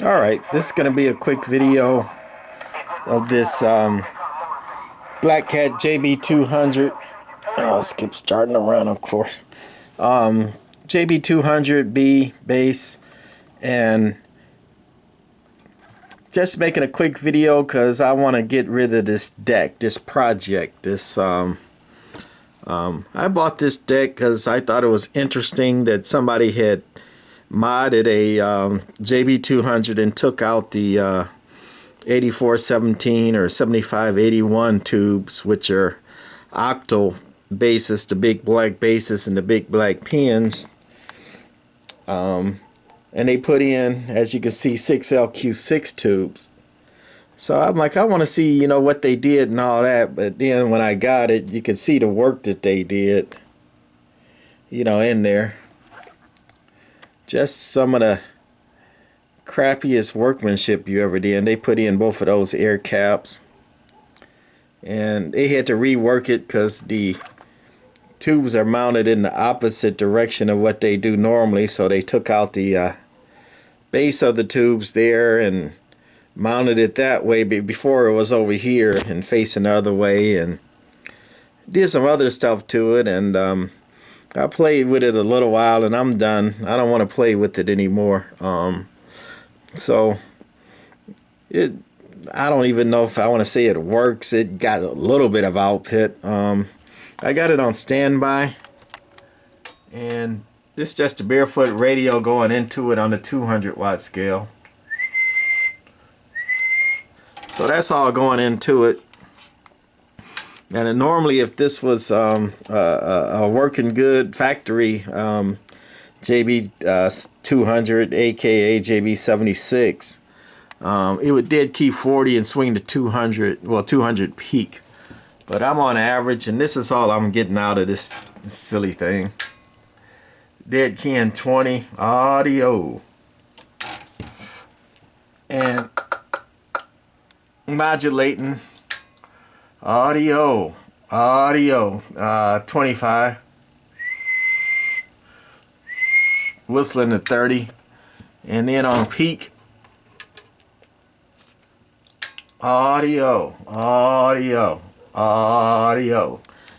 Alright, this is going to be a quick video of this Blackcat JB-200. Oh, skip starting around, of course. JB-200B bass, and just making a quick video because I want to get rid of this deck, this project. I bought this deck because I thought it was interesting that somebody had modded a JB-200 and took out the 8417 or 7581 tubes, which are octal bases, the big black bases and the big black pins, and they put in, as you can see, 6LQ6 tubes. So I'm like, I want to see, you know, what they did and all that. But then when I got it, you can see the work that they did, you know, in there. Just some of the crappiest workmanship you ever did. And they put in both of those air caps, and they had to rework it because the tubes are mounted in the opposite direction of what they do normally. So they took out the base of the tubes there and mounted it that way. Before it was over here and facing the other way, and did some other stuff to it. And I played with it a little while and I'm done. I don't want to play with it anymore. So I don't even know if I want to say it works. It got a little bit of output. I got it on standby, and this is just a barefoot radio going into it on the 200 watt scale. So that's all going into it. And normally, if this was a working good factory JB-200, aka JB-76, it would dead key 40 and swing to 200, well, 200 peak. But I'm on average, and this is all I'm getting out of this silly thing. Dead key in 20, audio, and modulating. Audio, 25, whistling to 30, and then on peak, audio,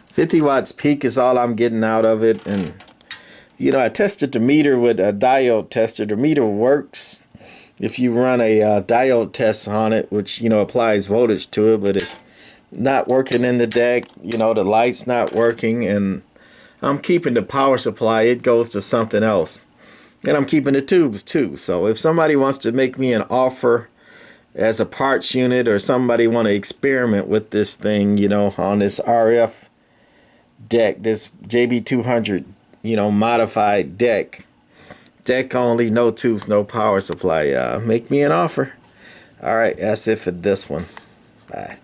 50 watts peak is all I'm getting out of it. And you know, I tested the meter with a diode tester. The meter works if you run a diode test on it, which, you know, applies voltage to it, but it's not working in the deck. You know, the light's not working, and I'm keeping the power supply. It goes to something else, and I'm keeping the tubes too. So if somebody wants to make me an offer as a parts unit, or somebody want to experiment with this thing, you know, on this RF deck, this JB-200, you know, modified deck only, no tubes, no power supply, make me an offer. All right, that's it for this one. Bye.